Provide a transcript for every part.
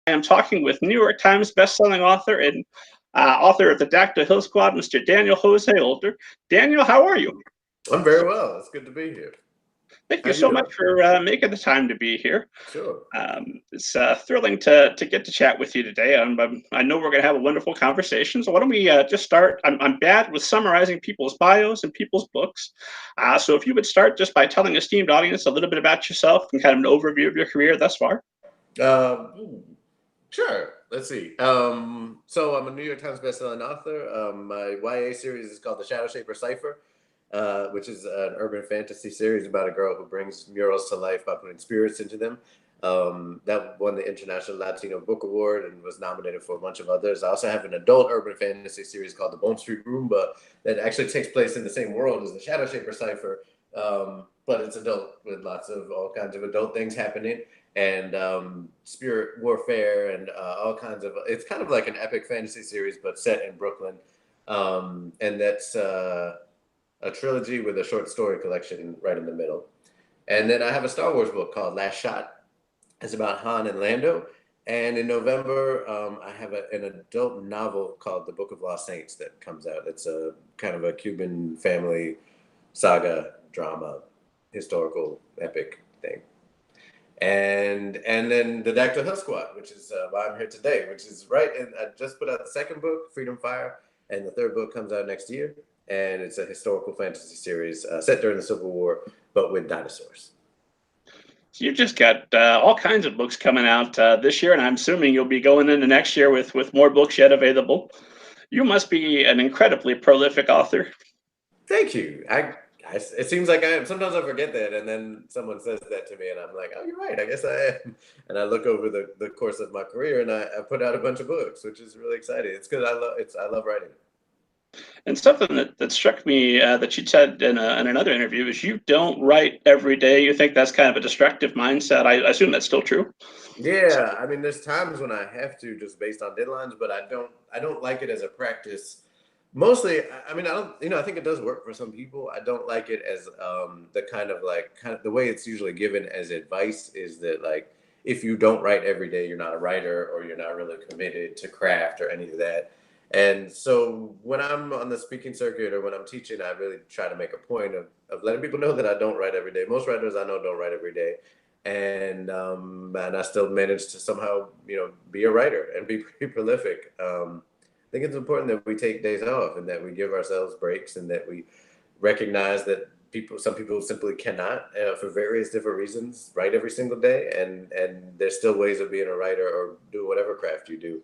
I am talking with New York Times bestselling author and author of the Dr. Hill Squad, Mr. Daniel Jose Older. Daniel, how are you? I'm very well. It's good to be here. Thank How you you so much doing? for making the time to be here. Sure. It's thrilling to get to chat with you today. I know we're going to have a wonderful conversation. So why don't we just start? I'm bad with summarizing people's bios and people's books. So if you would start just by telling the esteemed audience a little bit about yourself and kind of an overview of your career thus far. Um, sure. Let's see. So I'm a New York Times bestselling author. My YA series is called The Shadow Shaper Cipher, which is an urban fantasy series about a girl who brings murals to life by putting spirits into them. That won the International Latino Book Award and was nominated for a bunch of others. I also have an adult urban fantasy series called The Bone Street Roomba that actually takes place in the same world as The Shadow Shaper Cipher, but it's adult with lots of all kinds of adult things happening and spirit warfare and all kinds of. It's kind of like an epic fantasy series, but set in Brooklyn, and that's a trilogy with a short story collection right in the middle. And then I have a Star Wars book called Last Shot. It's about Han and Lando. And in November, I have an adult novel called The Book of Lost Saints that comes out. It's a kind of a Cuban family saga drama, historical epic thing. And then the Dactyl Hill Squad, which is why I'm here today, which is right. And I just put out the second book, Freedom Fire, and the third book comes out next year. And it's a historical fantasy series set during the Civil War, but with dinosaurs. So you've just got all kinds of books coming out this year, and I'm assuming you'll be going into next year with more books yet available. You must be an incredibly prolific author. Thank you. It seems like I am. Sometimes I forget that, and then someone says that to me, and I'm like, oh, you're right. I guess I am. And I look over the course of my career, and I put out a bunch of books, which is really exciting. It's because I love writing. And something that struck me that you said in another interview is you don't write every day. You think that's kind of a destructive mindset. I assume that's still true. Yeah, I mean, there's times when I have to just based on deadlines, but I don't like it as a practice. Mostly, I mean, I don't, I think it does work for some people. I don't like it as the kind of the way it's usually given as advice is that like if you don't write every day, you're not a writer or you're not really committed to craft or any of that. And so when I'm on the speaking circuit or when I'm teaching, I really try to make a point of letting people know that I don't write every day. Most writers I know don't write every day, and I still managed to somehow be a writer and be pretty prolific. I think it's important that we take days off and that we give ourselves breaks and that we recognize that some people simply cannot, for various different reasons, write every single day, and there's still ways of being a writer or do whatever craft you do,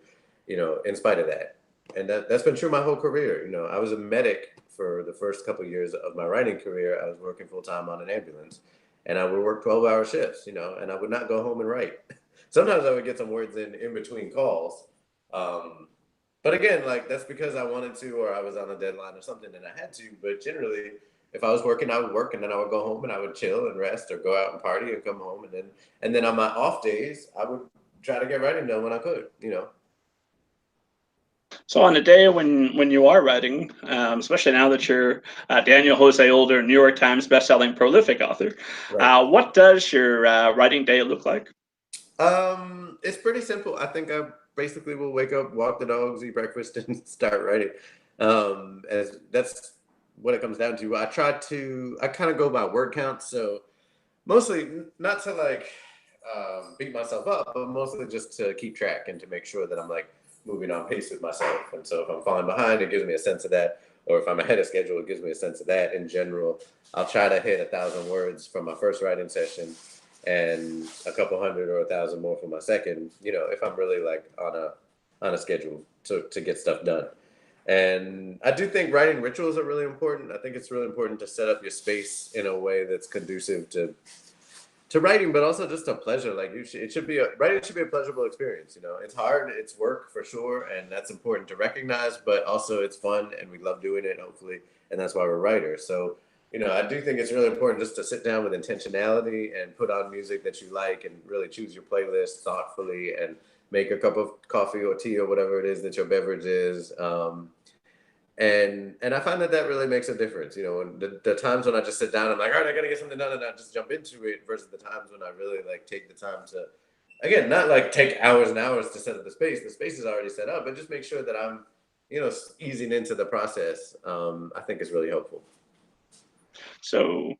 in spite of that. And that's been true my whole career. I was a medic for the first couple of years of my writing career. I was working full time on an ambulance, and I would work 12-hour shifts, and I would not go home and write. Sometimes I would get some words in between calls. Um, but again, like that's because I wanted to, or I was on a deadline or something, and I had to. But generally, if I was working, I would work, and then I would go home and I would chill and rest, or go out and party and come home, and then on my off days, I would try to get writing done when I could. So on a day when you are writing, especially now that you're Daniel Jose Older, New York Times bestselling prolific author, Right. what does your writing day look like? It's pretty simple. I think I basically will wake up, walk the dogs, eat breakfast, and start writing. As that's what it comes down to. I kind of go by word count, so mostly not to like beat myself up, but mostly just to keep track and to make sure that I'm like moving on pace with myself. And so if I'm falling behind, it gives me a sense of that. Or if I'm ahead of schedule, it gives me a sense of that. In general, I'll try to hit 1,000 words from my first writing session and a couple hundred or 1,000 more for my second, if I'm really like on a schedule to get stuff done. And I do think writing rituals are really important. I think it's really important to set up your space in a way that's conducive to writing, but also just a pleasure. Like writing should be a pleasurable experience. It's hard, it's work for sure, and that's important to recognize. But also, it's fun, and we love doing it. Hopefully, and that's why we're writers. So, I do think it's really important just to sit down with intentionality and put on music that you like, and really choose your playlist thoughtfully, and make a cup of coffee or tea or whatever it is that your beverage is. And I find that really makes a difference. The times when I just sit down, I'm like, all right, I got to get something done, and I just jump into it, versus the times when I really like take the time to again, not like take hours and hours to set up the space. The space is already set up, but just make sure that I'm, easing into the process. I think is really helpful. So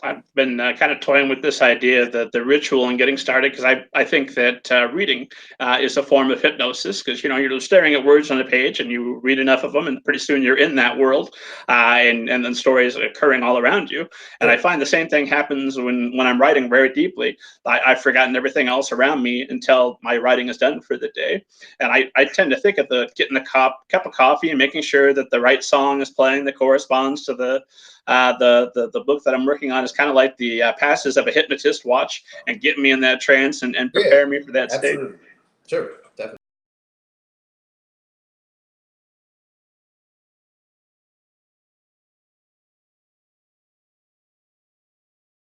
I've been kind of toying with this idea that the ritual and getting started, because I think that reading is a form of hypnosis, because you're staring at words on a page and you read enough of them and pretty soon you're in that world, and then stories are occurring all around you. And I Sure. find the same thing happens when I'm writing very deeply. I've forgotten everything else around me until my writing is done for the day. And I tend to think of getting a cup of coffee and making sure that the right song is playing that corresponds to the book that I'm working on is kind of like the passes of a hypnotist watch and get me in that trance and Yeah, prepare me for that state. absolutely. Sure.